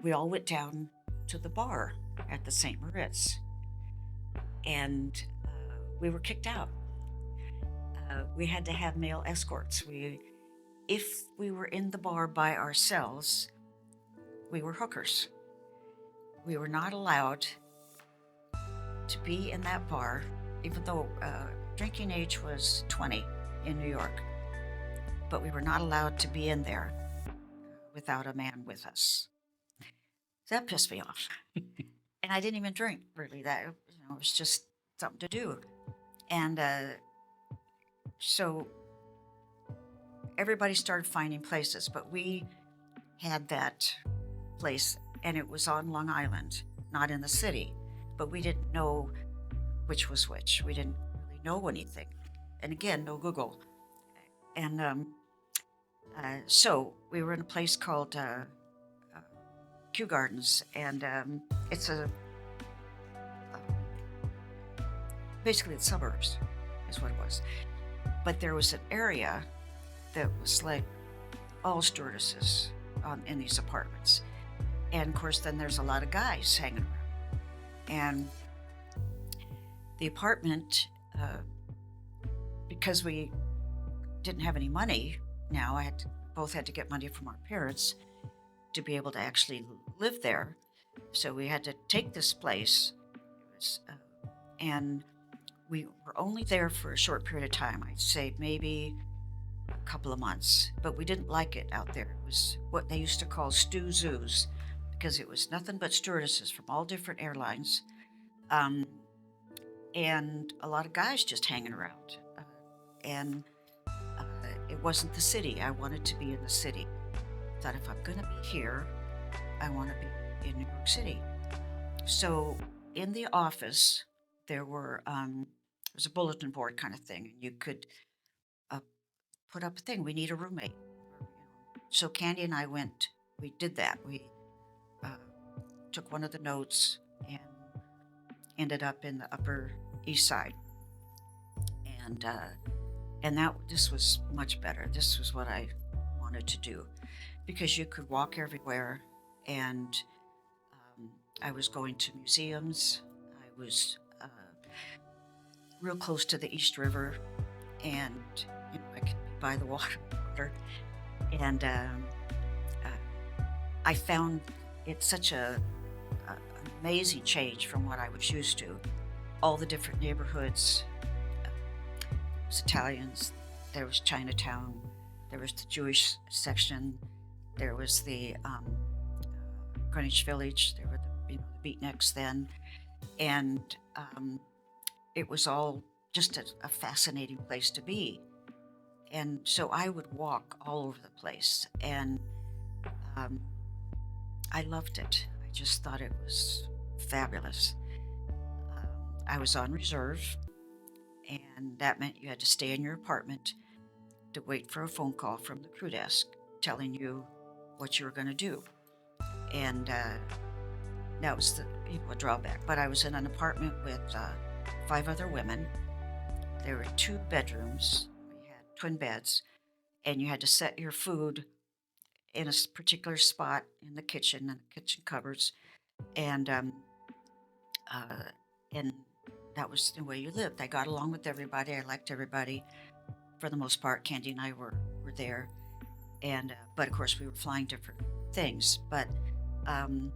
we all went down to the bar at the St. Moritz, and we were kicked out. We had to have male escorts. If we were in the bar by ourselves, we were hookers. We were not allowed to be in that bar, even though drinking age was 20 in New York, but we were not allowed to be in there without a man with us. That pissed me off. And I didn't even drink really. It was just something to do. And so everybody started finding places, but we had that place, and it was on Long Island, not in the city. But we didn't know which was which. We didn't really know anything. And again, no Google. And so we were in a place called Kew Gardens, and it's basically the suburbs, is what it was. But there was an area that was like all stewardesses in these apartments. And of course, then there's a lot of guys hanging around. And the apartment, because we didn't have any money now, both had to get money from our parents to be able to actually live there. So we had to take this place. And we were only there for a short period of time. I'd say maybe a couple of months, but we didn't like it out there. It was what they used to call stew zoos, because it was nothing but stewardesses from all different airlines, and a lot of guys just hanging around. And it wasn't the city. I wanted to be in the city. I thought, if I'm going to be here, I want to be in New York City. So in the office, there was a bulletin board kind of thing, and you could put up a thing. We need a roommate. So Candy and I we did that. We took one of the notes and ended up in the Upper East Side. And this was much better. This was what I wanted to do, because you could walk everywhere, and I was going to museums. I was real close to the East River, and I could be by the water. And I found it such an amazing change from what I was used to. All the different neighborhoods. There was Italians, there was Chinatown, there was the Jewish section, there was the Greenwich Village, there were the beatniks then, and it was all just a fascinating place to be. And so I would walk all over the place, and I loved it. I just thought it was fabulous. I was on reserve, and that meant you had to stay in your apartment to wait for a phone call from the crew desk telling you what you were going to do. And that was a drawback. But I was in an apartment with 5 other women. There were 2 bedrooms. We had twin beds, and you had to set your food in a particular spot in the kitchen and the kitchen cupboards, and that was the way you lived. I got along with everybody. I liked everybody for the most part. Candy and I were there, and but of course we were flying different things. But on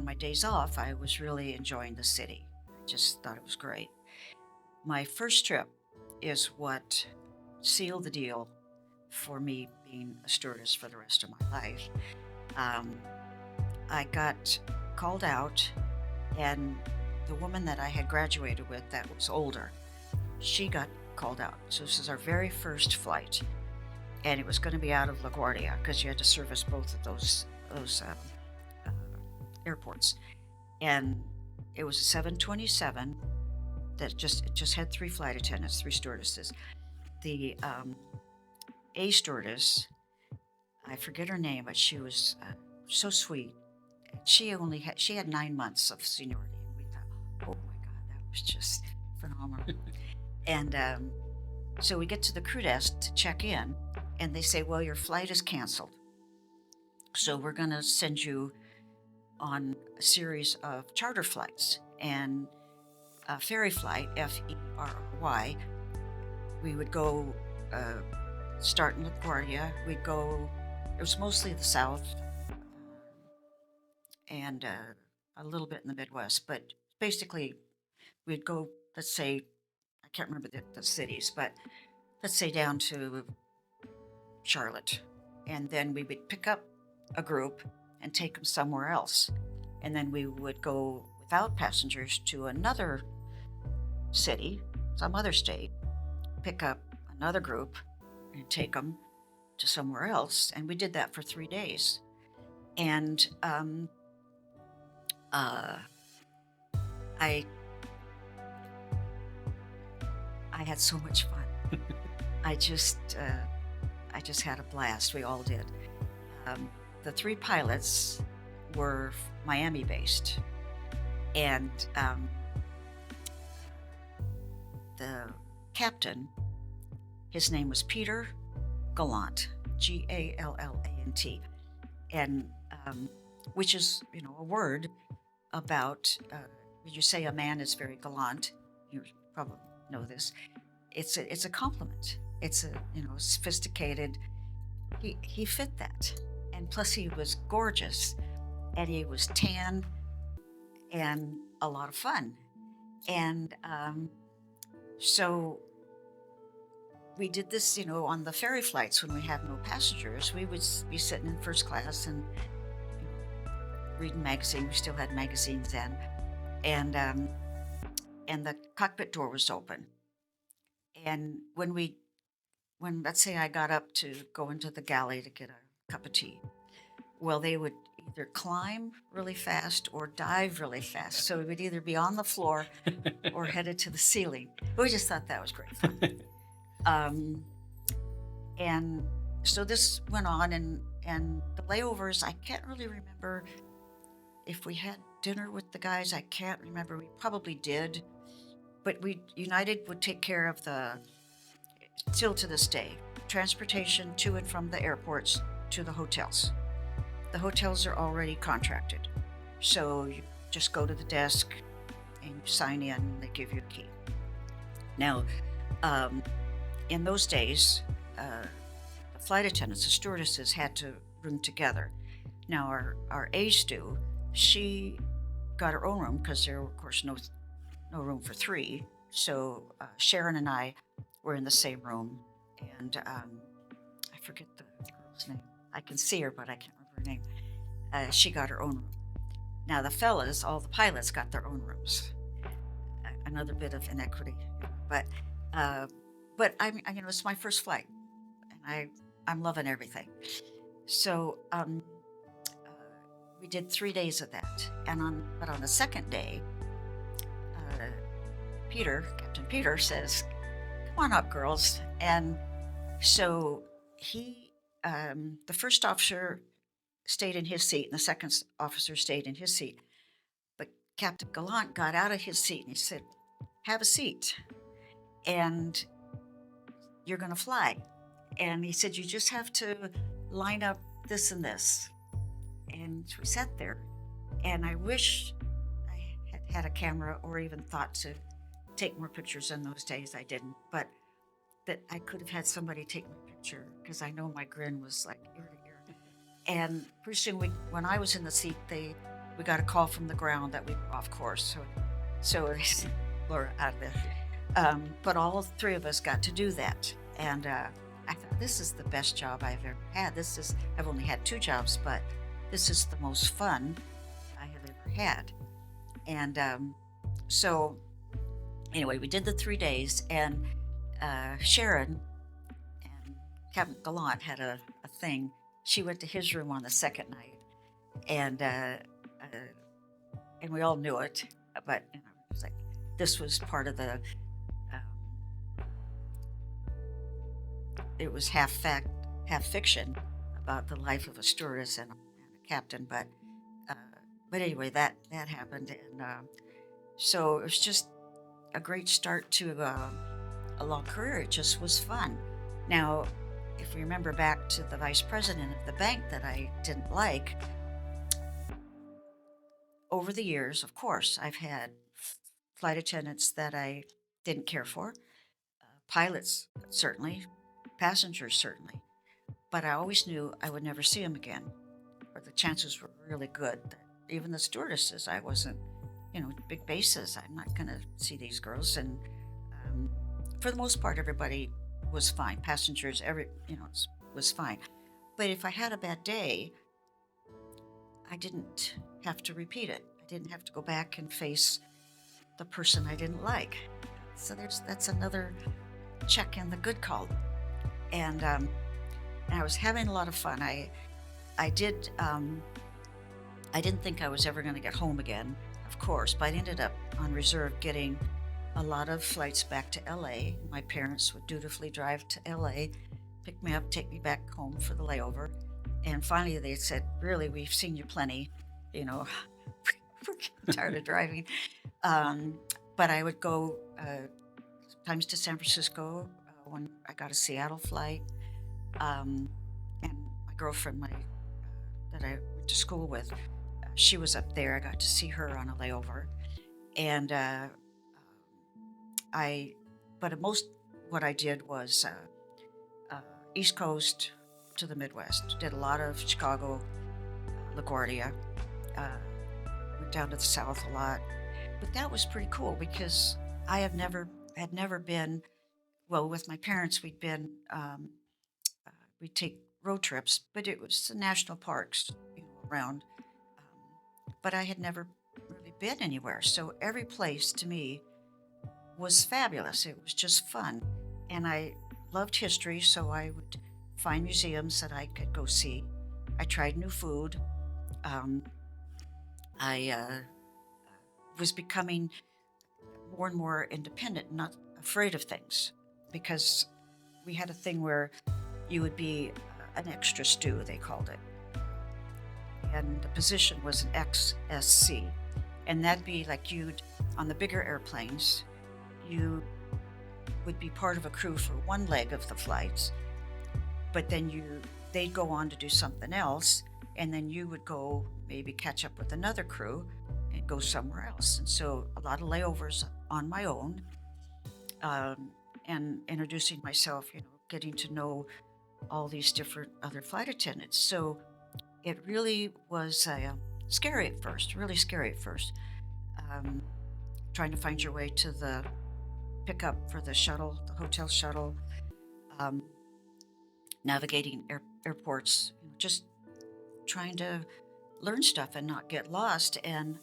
my days off, I was really enjoying the city. I just thought it was great. My first trip is what sealed the deal for me being a stewardess for the rest of my life. I got called out, and the woman that I had graduated with that was older, she got called out. So this is our very first flight, and it was going to be out of LaGuardia because you had to service both of those airports. And it was a 727 that just had 3 flight attendants, 3 stewardesses. The A stewardess, I forget her name, but she was so sweet. She had 9 months of seniority, and we thought, oh my God, that was just phenomenal. And so we get to the crew desk to check in, and they say, well, your flight is canceled, so we're going to send you on a series of charter flights and a ferry flight, Ferry. We would go start in LaGuardia. We'd go, it was mostly the South and a little bit in the Midwest, but basically we'd go, let's say, I can't remember the cities, but let's say down to Charlotte. And then we would pick up a group and take them somewhere else. And then we would go without passengers to another city, some other state, pick up another group and take them to somewhere else. And we did that for 3 days. And I had so much fun. I just had a blast. We all did. The 3 pilots were Miami based, and the captain, his name was Peter Gallant, Gallant, and which is, a word about, you say a man is very gallant. You probably know this. It's a compliment. It's a, sophisticated. He fit that, and plus he was gorgeous, and he was tan, and a lot of fun, and so we did this, on the ferry flights when we had no passengers. We would be sitting in first class and reading magazines. We still had magazines then, and the cockpit door was open. And when let's say I got up to go into the galley to get a cup of tea, well, they would either climb really fast or dive really fast. So we would either be on the floor or headed to the ceiling. We just thought that was great fun. And so this went on, and the layovers, I can't really remember if we had dinner with the guys. I can't remember. We probably did. But United would take care of still to this day, transportation to and from the airports to the hotels. The hotels are already contracted. So you just go to the desk and you sign in, and they give you a key. Now, in those days, the flight attendants, the stewardesses, had to room together. Now, our A-stew, she got her own room because there were, of course, no room for 3. So Sharon and I were in the same room, and I forget the girl's name. I can see her, but I can't remember her name. She got her own room. Now the fellas, all the pilots, got their own rooms. Another bit of inequity, but it's my first flight, and I'm loving everything. So we did 3 days of that, but on the second day, Captain Peter says, "Come on up, girls." And so the first officer stayed in his seat, and the second officer stayed in his seat. But Captain Gallant got out of his seat and he said, "Have a seat, and you're going to fly." And he said, "You just have to line up this and this." And we sat there, and I wish I had a camera or even thought to take more pictures in those days. I didn't, but that I could have had somebody take my picture, because I know my grin was like ear to ear. And pretty soon, when I was in the seat, we got a call from the ground that we were off course. So they said, "Laura, out of there." But all 3 of us got to do that, and I thought, this is the best job I've ever had. I've only had 2 jobs, but this is the most fun I have ever had. And so anyway, we did the 3 days, and Sharon and Captain Gallant had a thing. She went to his room on the second night, and we all knew it, but it was like this was part of the. It was half fact, half fiction about the life of a stewardess and a captain, but anyway, that happened, and so it was just a great start to a long career. It just was fun. Now, if we remember back to the vice president of the bank that I didn't like, over the years, of course, I've had flight attendants that I didn't care for, pilots, certainly, passengers, certainly. But I always knew I would never see them again, or the chances were really good that even the stewardesses, I wasn't, big bases, I'm not going to see these girls. And um, for the most part, everybody was fine. Passengers, was fine. But if I had a bad day, I didn't have to repeat it. I didn't have to go back and face the person I didn't like. So that's another check in the good column. And I was having a lot of fun. I did I didn't think I was ever going to get home again, of course, but I ended up on reserve getting a lot of flights back to LA. My parents would dutifully drive to LA, pick me up, take me back home for the layover. And finally they said, really, we've seen you plenty, you know, we're getting tired of driving. Um, but I would go sometimes to San Francisco when I got a Seattle flight. And my girlfriend, that I went to school with, she was up there. I got to see her on a layover, and I. But at most, what I did was East Coast to the Midwest. Did a lot of Chicago, LaGuardia. Uh, went down to the South a lot, but that was pretty cool because I had never been. Well, with my parents, we'd been. We'd take road trips, but it was the national parks, around. But I had never really been anywhere, so every place to me was fabulous. It was just fun, and I loved history, so I would find museums that I could go see. I tried new food. Um, I was becoming more and more independent, not afraid of things, because we had a thing where you would be an extra stew, they called it. And the position was an XSC. And that'd be like on the bigger airplanes, you would be part of a crew for one leg of the flights, but then they'd go on to do something else, and then you would go maybe catch up with another crew and go somewhere else. And so a lot of layovers on my own, and introducing myself, getting to know all these different other flight attendants. So it really was scary at first, really scary at first. Um, Trying to find your way to the pickup for the shuttle, the hotel shuttle, um, navigating airports, just trying to learn stuff and not get lost. And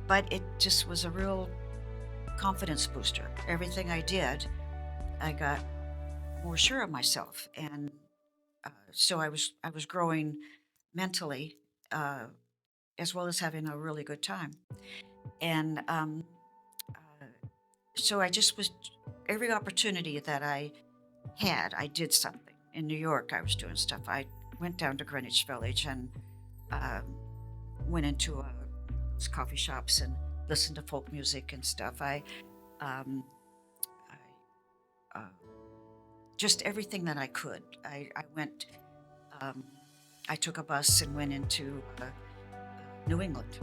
but it just was a real confidence booster. Everything I did, I got more sure of myself, and so I was growing mentally, as well as having a really good time. And uh, so I just was every opportunity that I had, I did something. In New York, I was doing stuff. I went down to Greenwich Village and um, went into those coffee shops and listened to folk music and stuff. Um, I just everything that I could. I went. Um, I took a bus and went into New England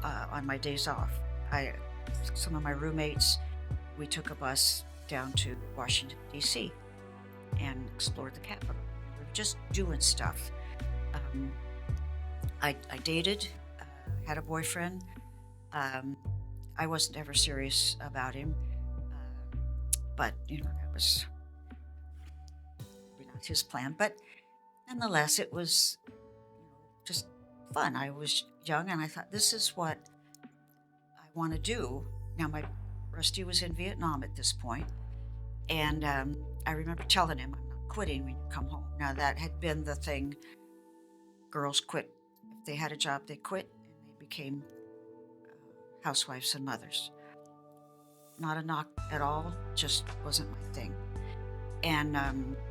on my days off. Some of my roommates, we took a bus down to Washington D.C. and explored the Capitol. We were just doing stuff. Um, I dated, had a boyfriend. Um, I wasn't ever serious about him, but that was not his plan. But nonetheless, it was just fun. I was young, and I thought, this is what I want to do. Now, my Rusty was in Vietnam at this point, and I remember telling him, I'm not quitting when you come home. Now, that had been the thing. Girls quit. If they had a job, they quit, and they became housewives and mothers. Not a knock at all, just wasn't my thing. And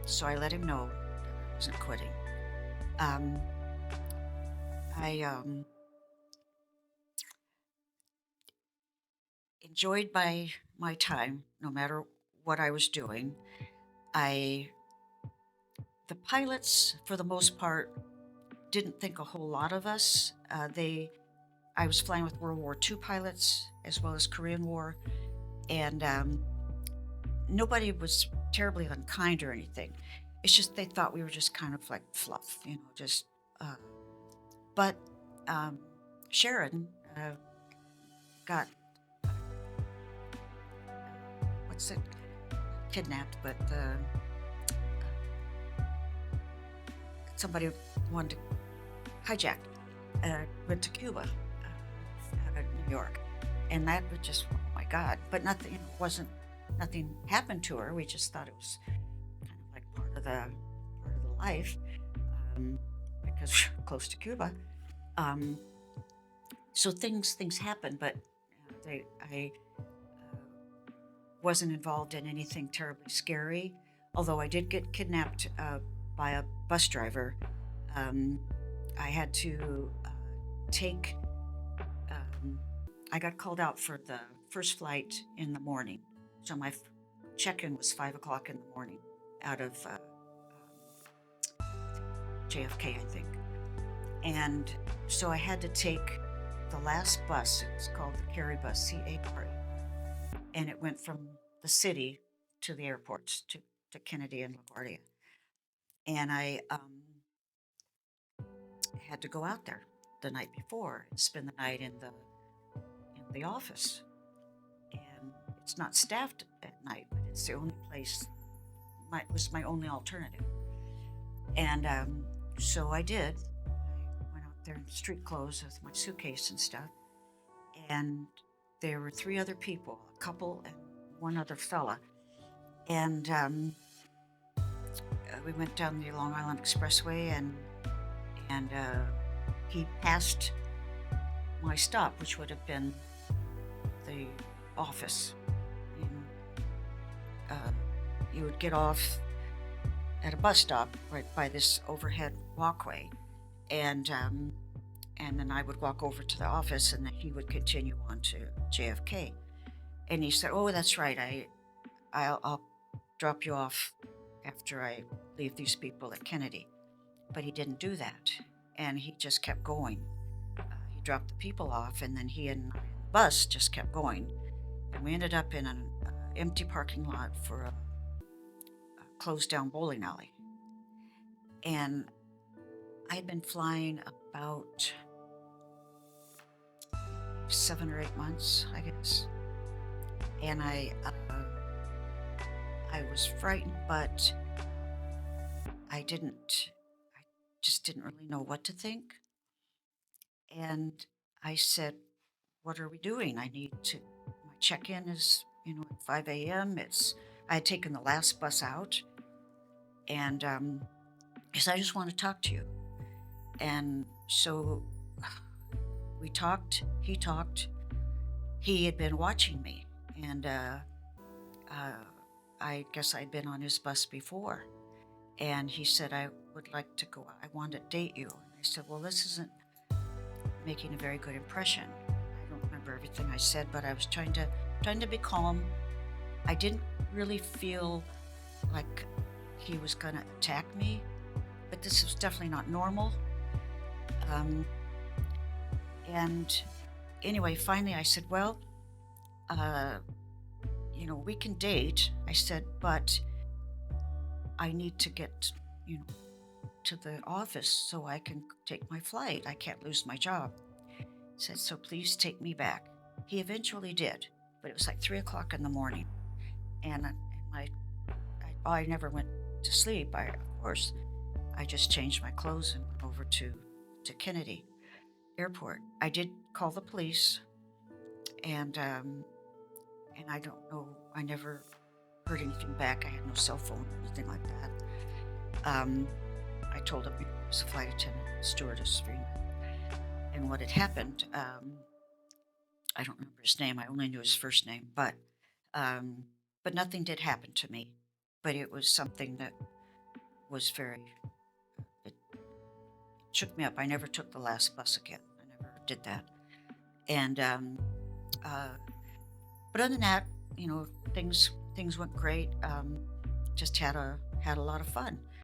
so I let him know that I wasn't quitting. Um, I enjoyed my time, no matter what I was doing. I The pilots, for the most part, didn't think a whole lot of us. I was flying with World War II pilots as well as Korean War, and nobody was terribly unkind or anything. It's just they thought we were just kind of like fluff, just. But Sharon got what's it? Kidnapped, but somebody wanted to hijack. Went to Cuba, out of New York, and that was just, oh my God! But nothing happened to her. We just thought it was kind of like part of the life, because we're close to Cuba. So things happen, but I wasn't involved in anything terribly scary. Although I did get kidnapped by a bus driver. I had to take. I got called out for the first flight in the morning, so my check-in was 5 o'clock in the morning, out of JFK, I think. And so I had to take the last bus. It was called the Carry Bus, CARE, and it went from the city to the airports, to Kennedy and LaGuardia. And I had to go out there the night before and spend the night in the office. And it's not staffed at night, but it's the only place. Was my only alternative. And so I did. I went out there in street clothes with my suitcase and stuff. And there were 3 other people, a couple and one other fella. And we went down the Long Island Expressway, and he passed my stop, which would have been the office. And you would get off at a bus stop right by this overhead walkway, and then I would walk over to the office, and then he would continue on to JFK. And he said, "Oh, that's right. I'll drop you off after I leave these people at Kennedy." But he didn't do that, and he just kept going. He dropped the people off, and then he and the bus just kept going, and we ended up in an empty parking lot for a closed down bowling alley. And I'd been flying about 7 or 8 months, I guess. And I was frightened, but I just didn't really know what to think. And I said, "What are we doing? My check-in is, at 5 a.m. I had taken the last bus out, and he said, "I just want to talk to you." And so we talked, he talked. He had been watching me, and I guess I'd been on his bus before. And he said, "I would like to go, I want to date you." And I said, "Well, this isn't making a very good impression." I don't remember everything I said, but I was trying to be calm. I didn't really feel like he was going to attack me, but this was definitely not normal. And anyway, finally I said, "Well, we can date." I said, "But I need to get, to the office so I can take my flight. I can't lose my job." He said, "So please take me back." He eventually did, but it was like 3 o'clock in the morning. And I never went to sleep. I just changed my clothes and went over to Kennedy Airport. I did call the police, and I don't know, I never heard anything back. I had no cell phone or anything like that. I told him it was a flight attendant, stewardess, and what had happened. I don't remember his name. I only knew his first name, but nothing did happen to me. But it was something that was it shook me up. I never took the last bus again. I never did that. And but other than that, things went great. Just had a lot of fun.